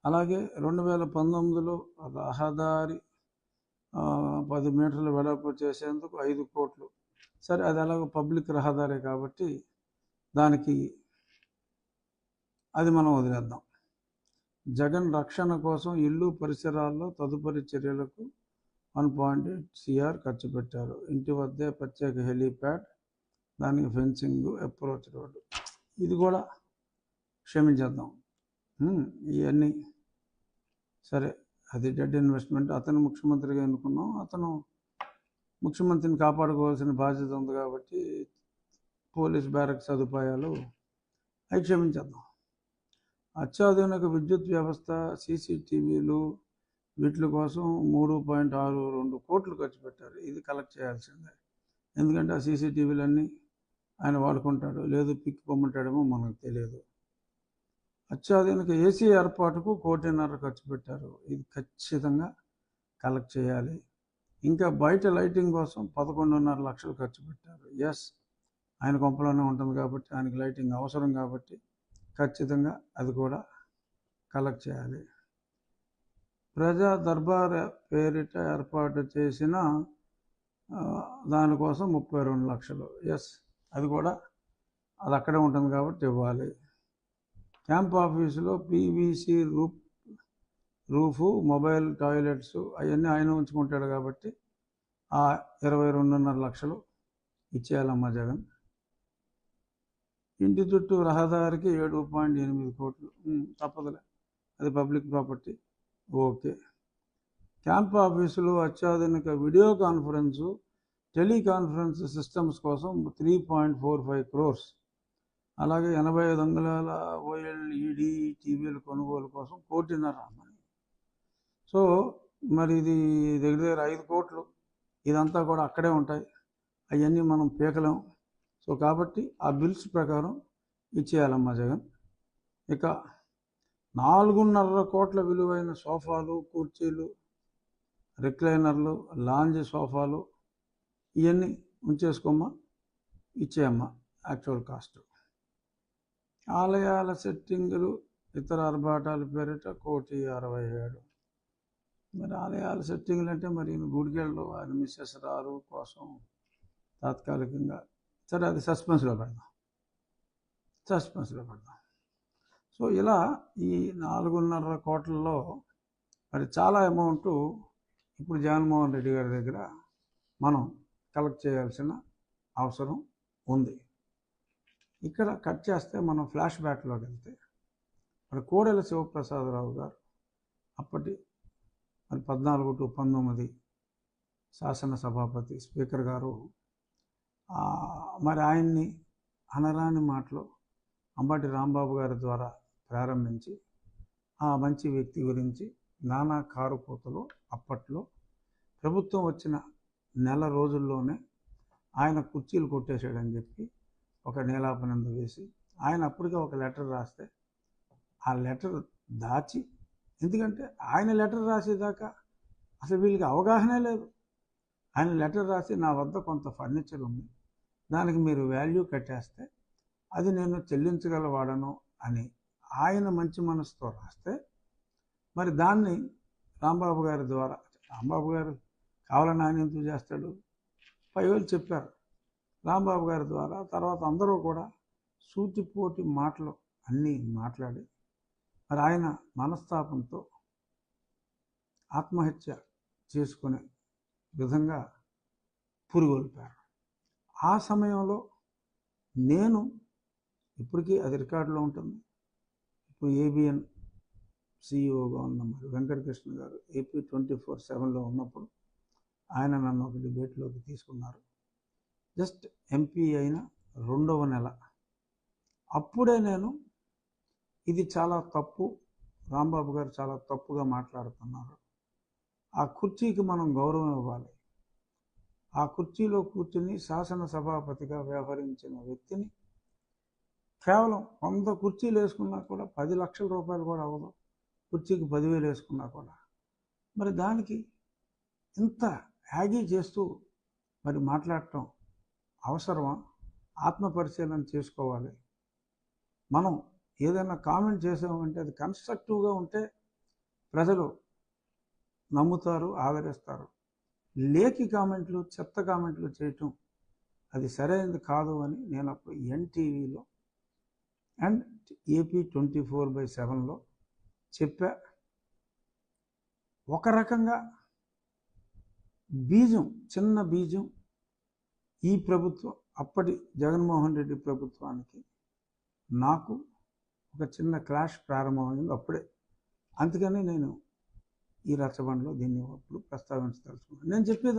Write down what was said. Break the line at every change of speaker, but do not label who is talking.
అలాగే 2019లో రహదారి 10 మీటర్ల వెడల్పు చేసేందుకు 5 కోట్లు. సరే, అది ఎలాగో పబ్లిక్ రహదారే కాబట్టి దానికి అది మనం వదిలేద్దాం. జగన్ రక్షణ కోసం ఇల్లు పరిసరాల్లో తదుపరి చర్యలకు 1.8 CR ఖర్చు పెట్టారు. ఇంటి వద్దే ప్రత్యేక హెలీప్యాడ్, దానికి ఫెన్సింగ్, అప్రోచ్ రోడ్డు. ఇది కూడా క్షమించేద్దాం. ఇవన్నీ సరే, అది డెడ్ ఇన్వెస్ట్మెంట్. అతను ముఖ్యమంత్రిగా ఎన్నుకున్నాం, అతను ముఖ్యమంత్రిని కాపాడుకోవాల్సిన బాధ్యత ఉంది కాబట్టి పోలీస్ బ్యారక్ సదుపాయాలు అవి క్షమించేద్దాం. అత్యాధునిక విద్యుత్ వ్యవస్థ, CCTVలు వీటి కోసం 3.62 కోట్లు ఖర్చు పెట్టారు. ఇది కలెక్ట్ చేయాల్సిందే. ఎందుకంటే ఆ CCTVలన్నీ ఆయన వాడుకుంటాడు, లేదు పిక్ పొమ్మంటాడేమో మనకు తెలియదు. అత్యాధునిక AC ఏర్పాటుకు 1.5 కోట్లు ఖర్చు పెట్టారు. ఇది ఖచ్చితంగా కలెక్ట్ చేయాలి. ఇంకా బయట లైటింగ్ కోసం 11.5 లక్షలు ఖర్చు పెట్టారు. ఎస్, ఆయన కొంపలోనే ఉంటుంది కాబట్టి ఆయనకి లైటింగ్ అవసరం కాబట్టి ఖచ్చితంగా అది కూడా కలెక్ట్ చేయాలి. ప్రజా దర్బార్ పేరిట ఏర్పాటు చేసిన దానికోసం 32 లక్షలు. ఎస్, అది కూడా అది అక్కడే ఉంటుంది కాబట్టి ఇవ్వాలి. క్యాంప్ ఆఫీసులో PVC రూఫు, మొబైల్ టాయిలెట్స్ అవన్నీ ఆయన ఉంచుకుంటాడు కాబట్టి ఆ 22.5 లక్షలు ఇచ్చేయాలమ్మా జగన్. ఇంటి చుట్టూ రహదారికి 7.8 కోట్లు. తప్పదులే, అది పబ్లిక్ ప్రాపర్టీ. ఓకే. క్యాంప్ ఆఫీసులో అత్యాధునిక వీడియో కాన్ఫరెన్సు, టెలికాన్ఫరెన్స్ సిస్టమ్స్ కోసం 3.45 crores. అలాగే 85 అంగుళాల OLED టీవీల కొనుగోలు కోసం 1.5 కోట్లు. సో మరి ఇది దగ్గర దగ్గర 5 కోట్లు. ఇదంతా కూడా అక్కడే ఉంటాయి, అవన్నీ మనం పీకలేం. సో కాబట్టి ఆ బిల్స్ ప్రకారం ఇచ్చేయాలమ్మా జగన్. ఇక 4.5 కోట్ల విలువైన సోఫాలు, కుర్చీలు, రిక్లైనర్లు, లాంజ్ సోఫాలు ఇవన్నీ ఉంచేసుకోమ్మా, ఇచ్చేయమ్మా యాక్చువల్ కాస్ట్. ఆలయాల సెట్టింగులు, ఇతర ఆర్భాటాల పేరిట 1,67,000. మరి ఆలయాల సెట్టింగులు అంటే మరి గుడికెళ్ళు, ఆయన మిస్సెస్ రారు కోసం తాత్కాలికంగా సరే అది సస్పెన్స్లో పెడదాం. సో ఇలా ఈ 4.5 కోట్లలో మరి చాలా అమౌంట్ ఇప్పుడు జగన్మోహన్ రెడ్డి గారి దగ్గర మనం కలెక్ట్ చేయాల్సిన అవసరం ఉంది. ఇక్కడ కట్ చేస్తే మనం ఫ్లాష్ బ్యాక్లోకి వెళ్తే మరి కోడెల శివప్రసాదరావు గారు అప్పటి మరి 14 to 19 శాసనసభాపతి స్పీకర్ గారు మరి ఆయన్ని అనరాని మాటలు అంబటి రాంబాబు గారి ద్వారా ప్రారంభించి ఆ మంచి వ్యక్తి గురించి నానా కారుకూతలు అప్పట్లో ప్రభుత్వం వచ్చిన నెల రోజుల్లోనే ఆయన కుర్చీలు కొట్టేశాడని చెప్పి ఒక నీలాపనంద వేసి ఆయన అప్పటికే ఒక లెటర్ రాస్తే ఆ లెటర్ దాచి, ఎందుకంటే ఆయన లెటర్ రాసేదాకా అసలు వీళ్ళకి అవగాహనే లేదు. ఆయన లెటర్ రాసి నా వద్ద కొంత ఫర్నిచర్ ఉంది, దానికి మీరు వాల్యూ కట్టేస్తే అది నేను చెల్లించగలవాడను అని ఆయన మంచి మనసుతో రాస్తే మరి దాన్ని రాంబాబు గారి ద్వారా, రాంబాబు గారు కావాలని ఆయన ఎందుకు చేస్తాడు, 5,000 చెప్పారు రాంబాబు గారి ద్వారా. తర్వాత అందరూ కూడా సూటిపోటి మాటలు అన్నీ మాట్లాడి మరి ఆయన మనస్తాపంతో ఆత్మహత్య చేసుకునే విధంగా పురుగొల్పారు. ఆ సమయంలో నేను ఇప్పటికీ అది రికార్డులో ఉంటుంది. ఇప్పుడు ABN CEOగా ఉన్న మరి వెంకటకృష్ణ గారు AP 24/7లో ఉన్నప్పుడు ఆయన నన్ను ఒక డిబేట్లోకి తీసుకున్నారు. జస్ట్ MP అయిన 2వ నెల అప్పుడే నేను ఇది చాలా తప్పు, రాంబాబు గారు చాలా తప్పుగా మాట్లాడుతున్నారు, ఆ కుర్చీకి మనం గౌరవం ఇవ్వాలి, ఆ కుర్చీలో కూర్చుని శాసనసభాపతిగా వ్యవహరించిన వ్యక్తిని కేవలం 100 కుర్చీలు వేసుకున్నా కూడా 10 లక్షల రూపాయలు కూడా అవ్వదు, కుర్చీకి 10,000 వేసుకున్నా కూడా. మరి దానికి ఇంత యాగీ చేస్తూ మరి మాట్లాడటం అవసరమా? ఆత్మపరిశీలన చేసుకోవాలి. మనం ఏదైనా కామెంట్ చేసామంటే అది కన్స్ట్రక్టివ్గా ఉంటే ప్రజలు నమ్ముతారు, ఆదరిస్తారు. లేఖి కామెంట్లు, చెత్త కామెంట్లు చేయటం అది సరైనది కాదు అని నేను అప్పుడు ఎన్టీవీలో అండ్ ఏపీ 24/7లో చెప్పా. ఒక రకంగా బీజం, చిన్న బీజం ఈ ప్రభుత్వం, అప్పటి జగన్మోహన్ రెడ్డి ప్రభుత్వానికి నాకు ఒక చిన్న క్లాష్ ప్రారంభమైంది అప్పుడే. అందుకని నేను ఈ రచ్చబండలో దీన్ని అప్పుడు ప్రస్తావించదలుచుకున్నాను. నేను చెప్పేది